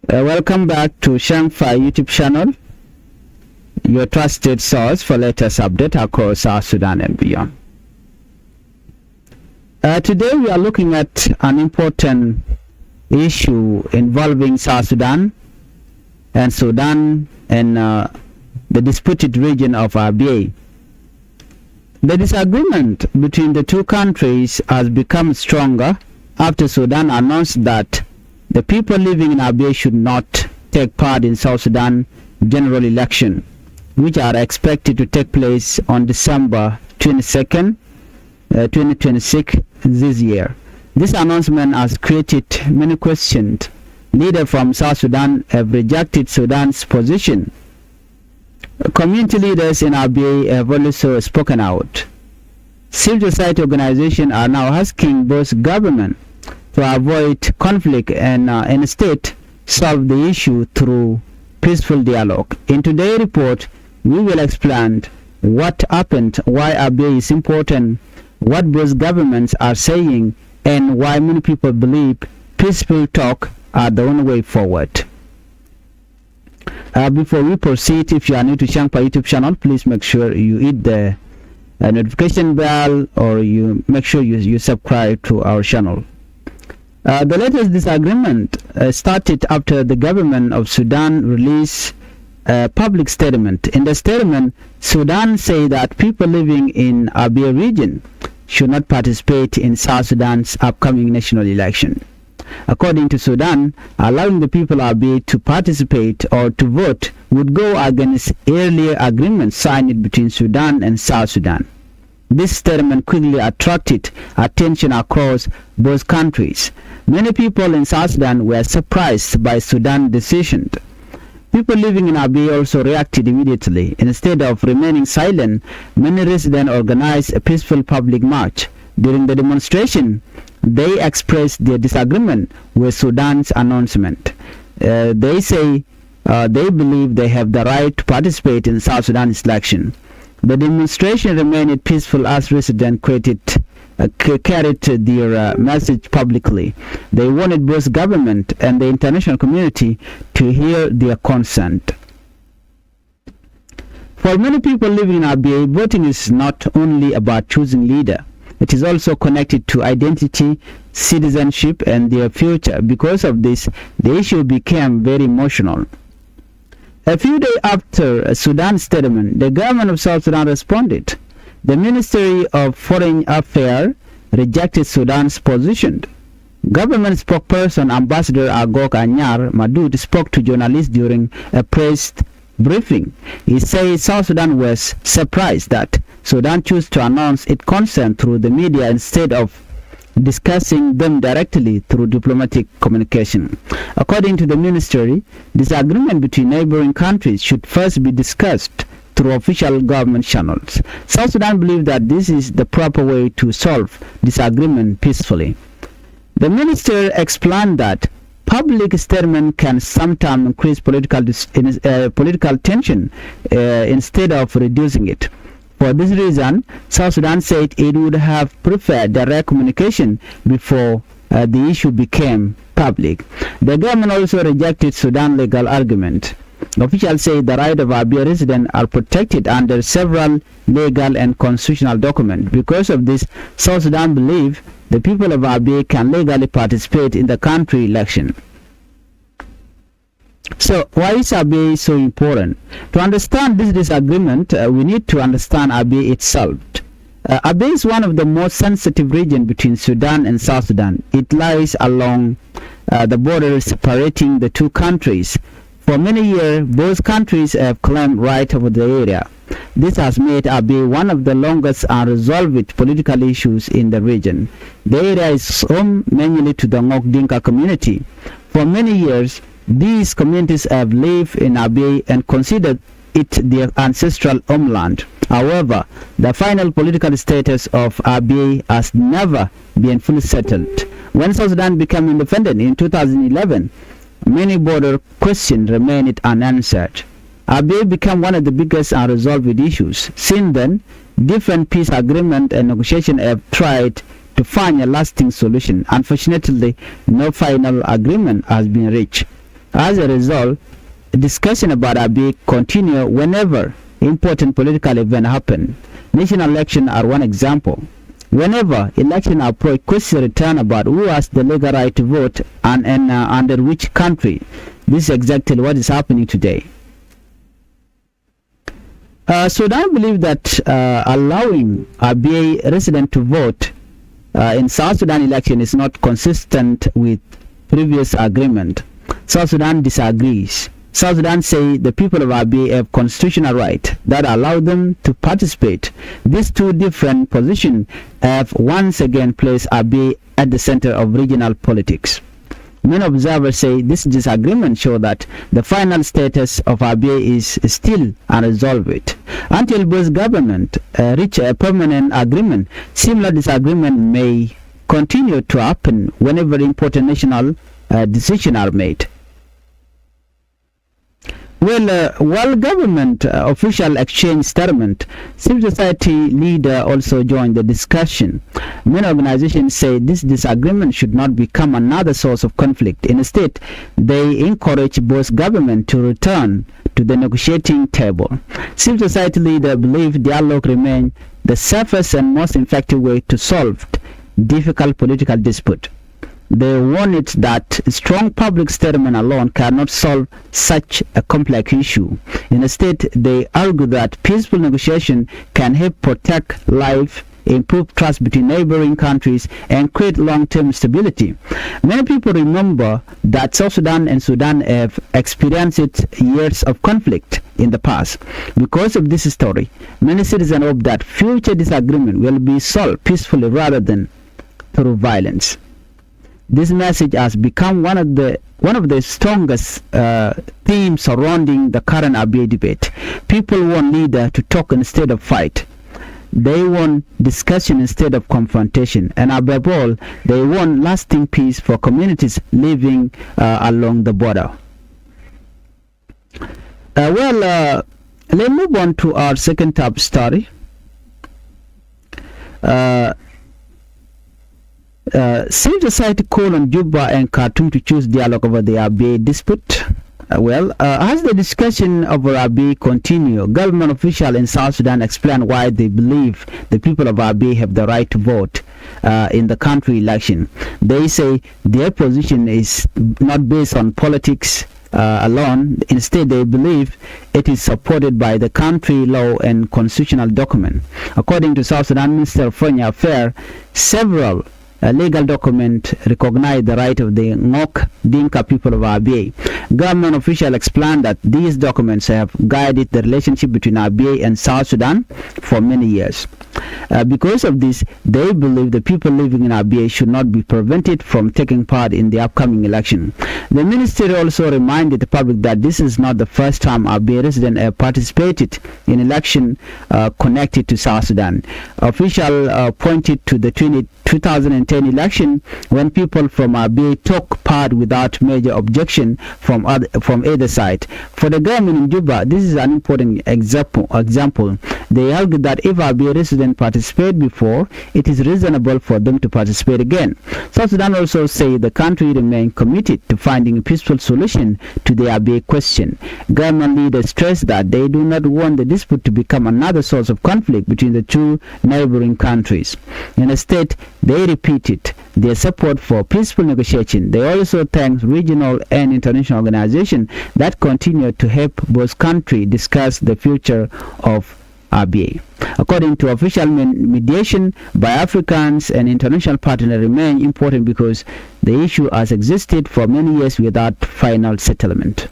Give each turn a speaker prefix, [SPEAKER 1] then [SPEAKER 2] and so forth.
[SPEAKER 1] Welcome back to Changfied YouTube channel, your trusted source for latest update across South Sudan and beyond. Today we are looking at an important issue involving South Sudan and the disputed region of Abyei. The disagreement between the two countries has become stronger after Sudan announced that the people living in Abyei should not take part in South Sudan general election, which are expected to take place on December 22nd, 2026 this year. This announcement has created many questions. Leaders from South Sudan have rejected Sudan's position. Community leaders in Abyei have also spoken out. Civil society organizations are now asking both government to avoid conflict and instead solve the issue through peaceful dialogue. In today's report, we will explain what happened, why Abyei is important, what both governments are saying, and why many people believe peaceful talk are the only way forward. Before we proceed, if you are new to Changfied YouTube channel, please make sure you hit the notification bell, or you make sure you subscribe to our channel. The latest disagreement started after the government of Sudan released a public statement. In the statement, Sudan say that people living in Abyei region should not participate in South Sudan's upcoming national election. According to Sudan, allowing the people of Abyei to participate or to vote would go against earlier agreements signed between Sudan and South Sudan. This statement quickly attracted attention across both countries. Many people in South Sudan were surprised by Sudan's decision. People living in Abyei also reacted immediately. Instead of remaining silent, many residents organized a peaceful public march. During the demonstration, they expressed their disagreement with Sudan's announcement. They say they believe they have the right to participate in South Sudan's election. The demonstration remained peaceful as residents carried their message publicly. They wanted both government and the international community to hear their consent. For many people living in Abyei, voting is not only about choosing leader. It is also connected to identity, citizenship, and their future. Because of this, the issue became very emotional. A few days after Sudan's statement, the government of South Sudan responded. The Ministry of Foreign Affairs rejected Sudan's position. Government spokesperson Ambassador Agok Anyar Madud spoke to journalists during a press briefing. He said South Sudan was surprised that Sudan chose to announce its consent through the media instead of discussing them directly through diplomatic communication. According to the ministry, disagreement between neighboring countries should first be discussed through official government channels. South Sudan believes that this is the proper way to solve disagreement peacefully. The minister explained that public statement can sometimes increase political tension instead of reducing it. For this reason, South Sudan said it would have preferred direct communication before the issue became public. The government also rejected Sudan's legal argument. Officials say the rights of Abyei residents are protected under several legal and constitutional documents. Because of this, South Sudan believes the people of Abyei can legally participate in the country election. So, why is Abyei so important? To understand this disagreement, we need to understand Abyei itself. Abyei is one of the most sensitive regions between Sudan and South Sudan. It lies along the border separating the two countries. For many years, both countries have claimed right over the area. This has made Abyei one of the longest unresolved political issues in the region. The area is home mainly to the Ngok Dinka community. For many years, these communities have lived in Abyei and considered it their ancestral homeland. However, the final political status of Abyei has never been fully settled. When South Sudan became independent in 2011, many border questions remained unanswered. Abyei became one of the biggest unresolved issues. Since then, different peace agreements and negotiations have tried to find a lasting solution. Unfortunately, no final agreement has been reached. As a result, discussion about Abyei continue whenever important political events happen. National elections are one example. Whenever election approach, questions return about who has the legal right to vote and under which country. This is exactly what is happening today. Sudan believe that allowing Abyei resident to vote in South Sudan election is not consistent with previous agreement. South Sudan disagrees. South Sudan say the people of Abyei have constitutional right that allow them to participate. These two different positions have once again placed Abyei at the center of regional politics. Many observers say this disagreement shows that the final status of Abyei is still unresolved. Until both governments reach a permanent agreement, similar disagreement may continue to happen whenever important national decisions are made. Well, while government official exchange statement, civil society leader also joined the discussion. Many organizations say this disagreement should not become another source of conflict. Instead, they encourage both government to return to the negotiating table. Civil society leader believe dialogue remains the safest and most effective way to solve difficult political dispute. They warned that strong public statement alone cannot solve such a complex issue. Instead, they argue that peaceful negotiation can help protect life, improve trust between neighboring countries, and create long-term stability. Many people remember that South Sudan and Sudan have experienced years of conflict in the past. Because of this story, many citizens hope that future disagreement will be solved peacefully rather than through violence. This message has become one of the strongest themes surrounding the current Abyei debate. People want leaders to talk instead of fight. They want discussion instead of confrontation, and above all, they want lasting peace for communities living along the border. Let's move on to our second top story. Civil society call on Juba and Khartoum to choose dialogue over the Abyei dispute. As the discussion over Abyei continue, government officials in South Sudan explain why they believe the people of Abyei have the right to vote in the country election. They say their position is not based on politics alone. Instead, they believe it is supported by the country law and constitutional document. According to South Sudan Minister of Foreign Affairs, several legal document recognize the right of the Ngok Dinka people of Abyei. Government officials explain that these documents have guided the relationship between Abyei and South Sudan for many years. Because of this, they believe the people living in Abyei should not be prevented from taking part in the upcoming election. The ministry also reminded the public that this is not the first time Abyei residents have participated in election connected to South Sudan. Officials pointed to the 2010 election when people from Abyei took part without major objection from either side. For the government in Juba, this is an important example. They argue that if Abyei residents participate before, it is reasonable for them to participate again. South Sudan also say the country remains committed to finding a peaceful solution to the Abyei question. Government leaders stress that they do not want the dispute to become another source of conflict between the two neighboring countries. Instead, they repeated their support for peaceful negotiation. They also thanked regional and international organizations that continue to help both countries discuss the future of Abyei. According to official mediation by Africans and international partners remain important because the issue has existed for many years without final settlement.